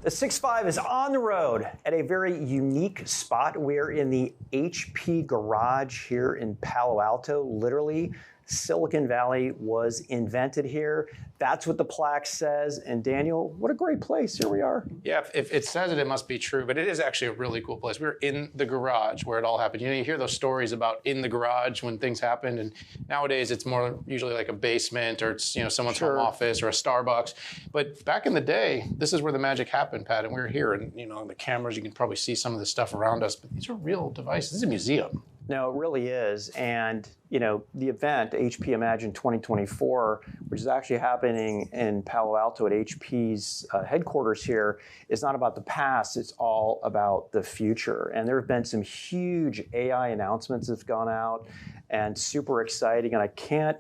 The 6.5 is on the road at a very unique spot. We're in the HP garage here in Palo Alto. Literally, Silicon Valley was invented here. That's what the plaque says. And Daniel, what a great place. Here we are. Yeah, if it says it, it must be true. But it is actually a really cool place. We're in the garage where it all happened. You know, you hear those stories about in the garage when things happen. And nowadays it's more usually like a basement or it's, someone's home office or a Starbucks. But back in the day, this is where the magic happened, Pat. And we were here and, the cameras, you can probably see some of the stuff around us. But these are real devices. This is a museum. No, it really is. And, the event, HP Imagine 2024, which is actually happening in Palo Alto at HP's headquarters here, is not about the past. It's all about the future. And there have been some huge AI announcements that have gone out and super exciting. And I can't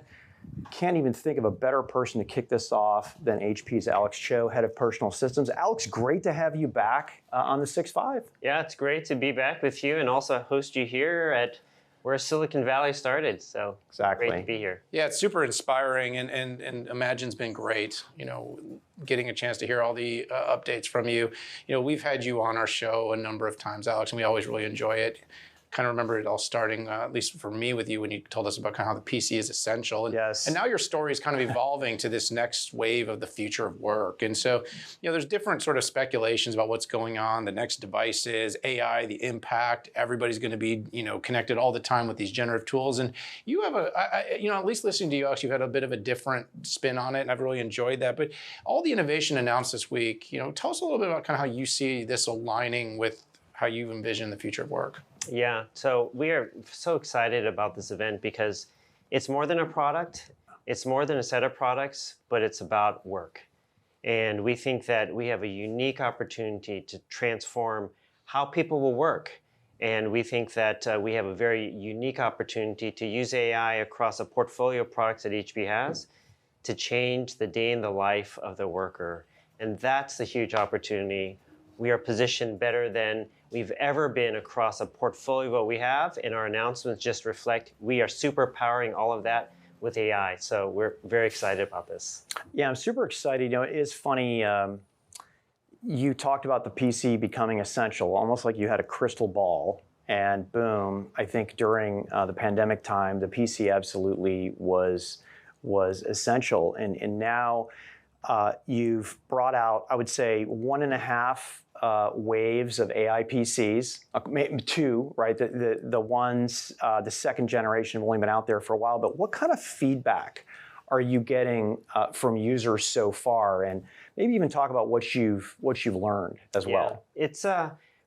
even think of a better person to kick this off than HP's Alex Cho, head of personal systems. Alex, great to have you back on the 6.5. Yeah, it's great to be back with you and also host you here at where Silicon Valley started. So exactly. Great to be here. Yeah, it's super inspiring and Imagine's been great, getting a chance to hear all the updates from you. We've had you on our show a number of times, Alex, and we always really enjoy it. Kind of remember it all starting, at least for me with you, when you told us about kind of how the PC is essential. And, yes. And now your story is kind of evolving to this next wave of the future of work. And so, there's different sort of speculations about what's going on, the next devices, AI, the impact. Everybody's going to be, connected all the time with these generative tools. And you have at least listening to you, Alex, you've had a bit of a different spin on it, and I've really enjoyed that. But all the innovation announced this week, tell us a little bit about kind of how you see this aligning with how you envision the future of work. Yeah, so we are so excited about this event because it's more than a product, it's more than a set of products, but it's about work. And we think that we have a unique opportunity to transform how people will work. And we think that we have a very unique opportunity to use AI across a portfolio of products that HP has to change the day in the life of the worker. And that's the huge opportunity. We are positioned better than we've ever been across a portfolio of what we have, and our announcements just reflect we are super powering all of that with AI. So we're very excited about this. Yeah, I'm super excited. It is funny. You talked about the PC becoming essential, almost like you had a crystal ball, and boom, I think during the pandemic time, the PC absolutely was essential. And now you've brought out, I would say, 1.5 waves of AI PCs, maybe 2, right? The ones, the second generation have only been out there for a while, but what kind of feedback are you getting from users so far? And maybe even talk about what you've learned as well. It's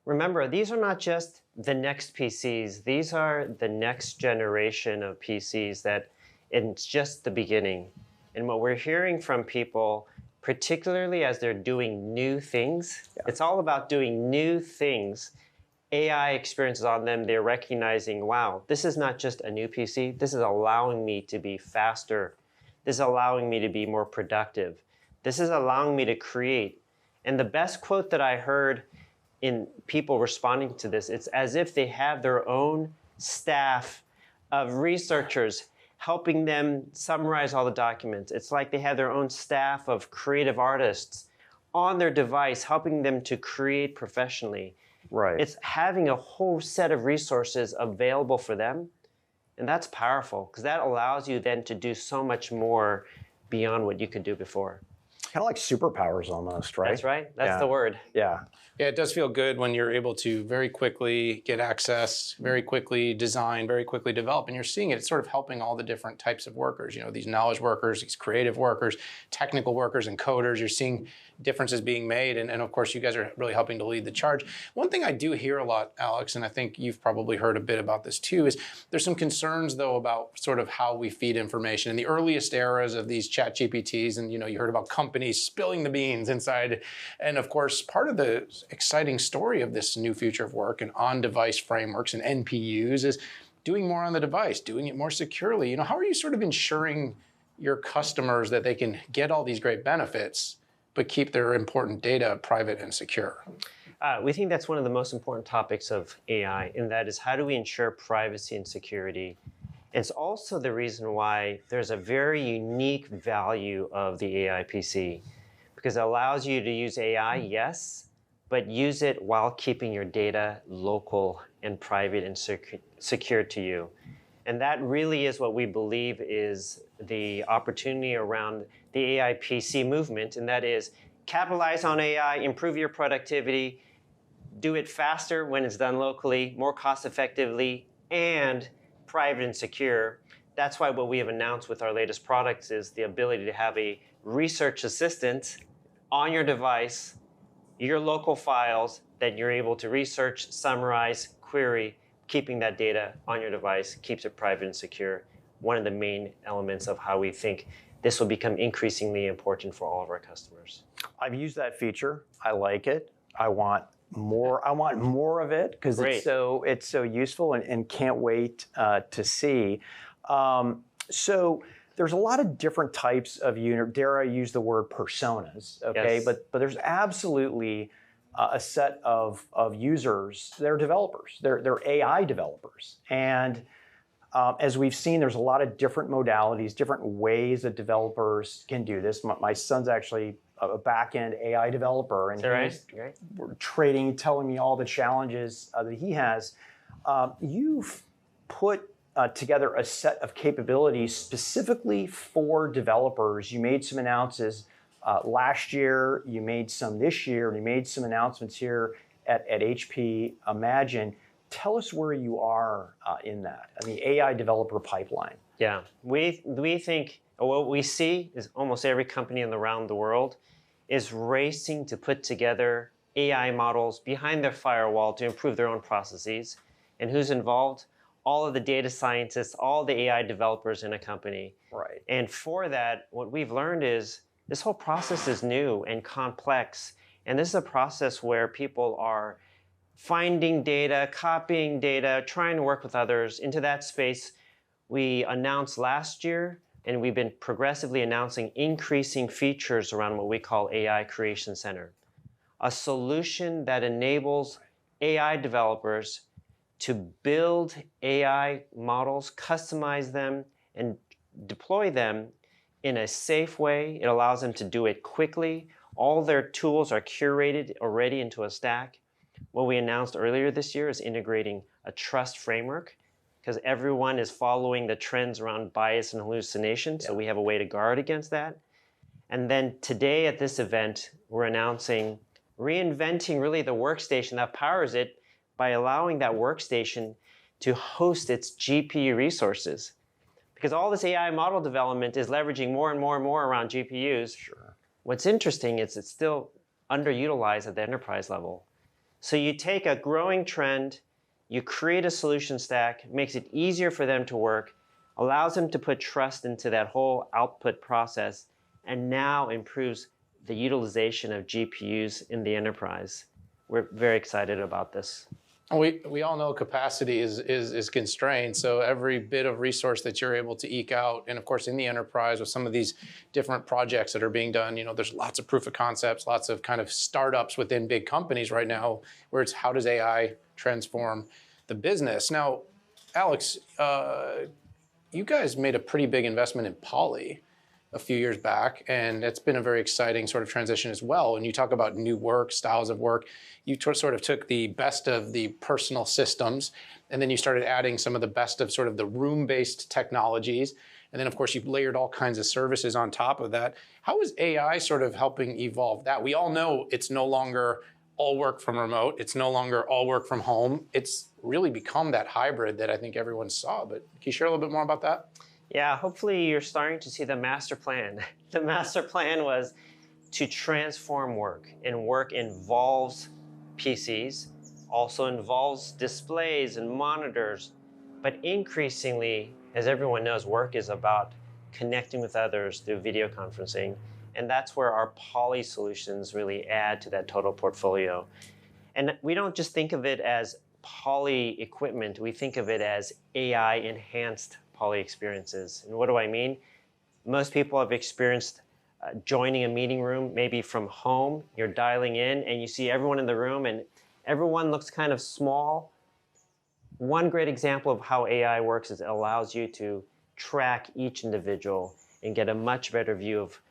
remember, these are not just the next PCs, these are the next generation of PCs and it's just the beginning. And what we're hearing from people, particularly as they're doing new things, it's all about doing new things. AI experiences on them, they're recognizing, wow, this is not just a new PC, this is allowing me to be faster. This is allowing me to be more productive. This is allowing me to create. And the best quote that I heard in people responding to this, it's as if they have their own staff of researchers helping them summarize all the documents. It's like they have their own staff of creative artists on their device, helping them to create professionally. Right. It's having a whole set of resources available for them. And that's powerful because that allows you then to do so much more beyond what you could do before. Kind of like superpowers almost, right? That's right. That's the word. Yeah. Yeah, it does feel good when you're able to very quickly get access, very quickly design, very quickly develop. And you're seeing it, it's sort of helping all the different types of workers, these knowledge workers, these creative workers, technical workers, and coders. You're seeing differences being made. And of course, you guys are really helping to lead the charge. One thing I do hear a lot, Alex, and I think you've probably heard a bit about this too, is there's some concerns, though, about sort of how we feed information. In the earliest eras of these chat GPTs, and you heard about companies spilling the beans inside. And of course, part of the exciting story of this new future of work and on-device frameworks and NPUs is doing more on the device, doing it more securely. How are you sort of ensuring your customers that they can get all these great benefits, but keep their important data private and secure? We think that's one of the most important topics of AI, and that is how do we ensure privacy and security. It's also the reason why there's a very unique value of the AI PC, because it allows you to use AI, yes, but use it while keeping your data local and private and secure to you. And that really is what we believe is the opportunity around the AI PC movement, and that is capitalize on AI, improve your productivity, do it faster when it's done locally, more cost effectively, and private and secure. That's why what we have announced with our latest products is the ability to have a research assistant on your device, your local files that you're able to research, summarize, query, keeping that data on your device keeps it private and secure. One of the main elements of how we think this will become increasingly important for all of our customers. I've used that feature. I like it. I want more. I want more of it because it's so useful and can't wait to see. So there's a lot of different types of dare I use the word personas, okay? Yes. But there's absolutely a set of users. They're developers. They're AI developers. And as we've seen, there's a lot of different modalities, different ways that developers can do this. My son's actually a back-end AI developer, and he's telling me all the challenges that he has. You've put together a set of capabilities specifically for developers. You made some announcements last year, you made some this year, and you made some announcements here at HP Imagine. Tell us where you are in that, in the AI developer pipeline. Yeah, we think what we see is almost every company around the world is racing to put together AI models behind their firewall to improve their own processes. And who's involved? All of the data scientists, all the AI developers in a company. Right. And for that, what we've learned is this whole process is new and complex. And this is a process where people are finding data, copying data, trying to work with others. Into that space, we announced last year, and we've been progressively announcing increasing features around what we call AI Creation Center, a solution that enables AI developers to build AI models, customize them, and deploy them in a safe way. It allows them to do it quickly. All their tools are curated already into a stack. What we announced earlier this year is integrating a trust framework, because everyone is following the trends around bias and hallucination, so we have a way to guard against that. And then today at this event, we're announcing reinventing really the workstation that powers it by allowing that workstation to host its GPU resources. Because all this AI model development is leveraging more and more and more around GPUs. Sure. What's interesting is it's still underutilized at the enterprise level. So you take a growing trend, you create a solution stack, makes it easier for them to work, allows them to put trust into that whole output process, and now improves the utilization of GPUs in the enterprise. We're very excited about this. We all know capacity is constrained, so every bit of resource that you're able to eke out, and of course in the enterprise with some of these different projects that are being done, there's lots of proof of concepts, lots of kind of startups within big companies right now where it's how does AI transform the business. Now, Alex, you guys made a pretty big investment in Poly a few years back, and it's been a very exciting sort of transition as well. And you talk about new work, styles of work. You sort of took the best of the personal systems, and then you started adding some of the best of sort of the room-based technologies. And then, of course, you've layered all kinds of services on top of that. How is AI sort of helping evolve that? We all know it's no longer all work from remote. It's no longer all work from home. It's really become that hybrid that I think everyone saw. But can you share a little bit more about that? Yeah, hopefully you're starting to see the master plan. The master plan was to transform work, and work involves PCs, also involves displays and monitors, but increasingly, as everyone knows, work is about connecting with others through video conferencing, and that's where our Poly solutions really add to that total portfolio. And we don't just think of it as Poly equipment, we think of it as AI-enhanced Poly experiences. And what do I mean? Most people have experienced joining a meeting room, maybe from home. You're dialing in and you see everyone in the room and everyone looks kind of small. One great example of how AI works is it allows you to track each individual and get a much better view of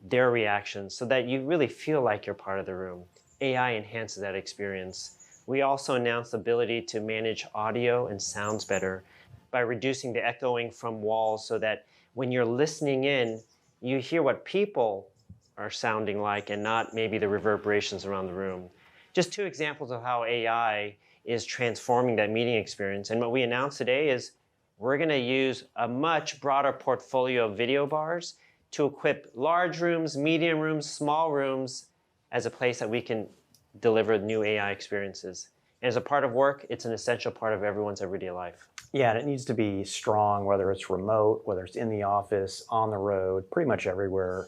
their reactions so that you really feel like you're part of the room. AI enhances that experience. We also announced the ability to manage audio and sounds better by reducing the echoing from walls so that when you're listening in, you hear what people are sounding like and not maybe the reverberations around the room. Just two examples of how AI is transforming that meeting experience. And what we announced today is we're going to use a much broader portfolio of video bars to equip large rooms, medium rooms, small rooms as a place that we can deliver new AI experiences. And as a part of work, it's an essential part of everyone's everyday life. Yeah, and it needs to be strong, whether it's remote, whether it's in the office, on the road, pretty much everywhere.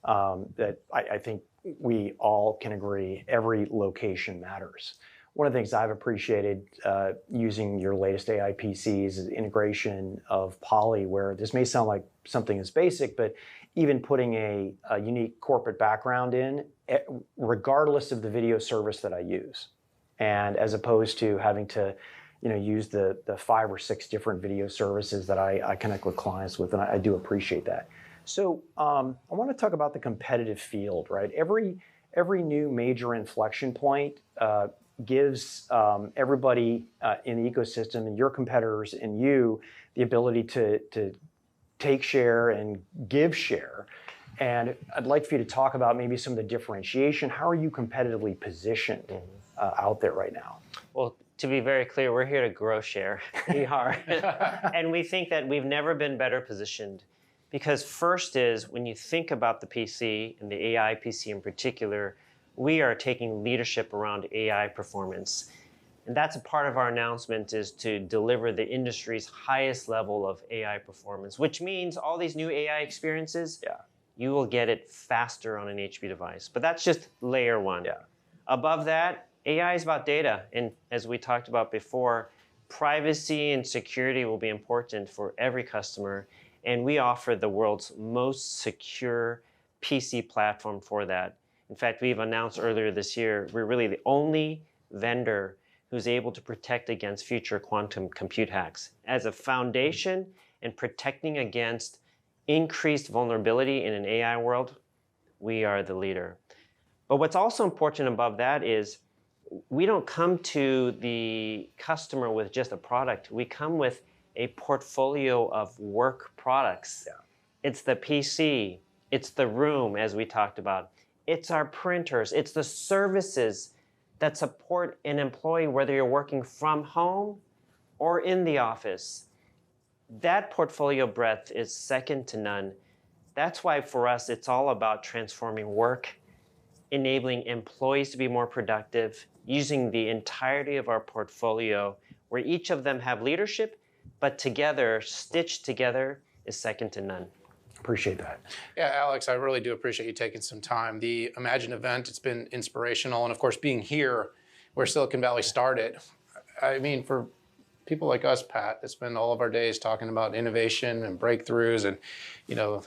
That I think we all can agree every location matters. One of the things I've appreciated using your latest AI PCs is the integration of Poly, where this may sound like something that's basic, but even putting a unique corporate background in, regardless of the video service that I use. And as opposed to having to use the 5 or 6 different video services that I connect with clients with, and I do appreciate that. So I want to talk about the competitive field, right? Every new major inflection point gives everybody in the ecosystem and your competitors and you the ability to take share and give share. And I'd like for you to talk about maybe some of the differentiation. How are you competitively positioned out there right now? Well, to be very clear, we're here to grow share. We are. And we think that we've never been better positioned. Because first is, when you think about the PC, and the AI PC in particular, we are taking leadership around AI performance. And that's a part of our announcement, is to deliver the industry's highest level of AI performance, which means all these new AI experiences, you will get it faster on an HP device. But that's just layer one. Yeah. Above that, AI is about data. And as we talked about before, privacy and security will be important for every customer. And we offer the world's most secure PC platform for that. In fact, we've announced earlier this year, we're really the only vendor who's able to protect against future quantum compute hacks. As a foundation in protecting against increased vulnerability in an AI world, we are the leader. But what's also important above that is we don't come to the customer with just a product. We come with a portfolio of work products. Yeah. It's the PC, it's the room, as we talked about. It's our printers, it's the services that support an employee, whether you're working from home or in the office. That portfolio breadth is second to none. That's why for us, it's all about transforming work, enabling employees to be more productive, using the entirety of our portfolio, where each of them have leadership, but together, stitched together, is second to none. Appreciate that. Yeah, Alex, I really do appreciate you taking some time. The Imagine event, it's been inspirational. And of course, being here where Silicon Valley started, I mean, for people like us, Pat, that spend all of our days talking about innovation and breakthroughs and,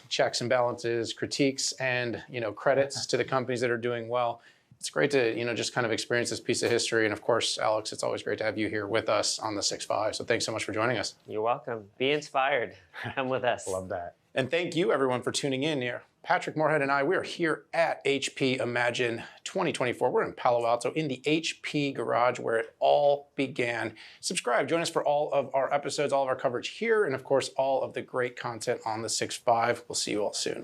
checks and balances, critiques, and, credits to the companies that are doing well. It's great to, just kind of experience this piece of history. And of course, Alex, it's always great to have you here with us on the 6.5. So thanks so much for joining us. You're welcome. Be inspired. Come with us. Love that. And thank you, everyone, for tuning in here. Patrick Moorhead and I, we are here at HP Imagine 2024. We're in Palo Alto in the HP garage where it all began. Subscribe. Join us for all of our episodes, all of our coverage here, and of course, all of the great content on the 6.5. We'll see you all soon.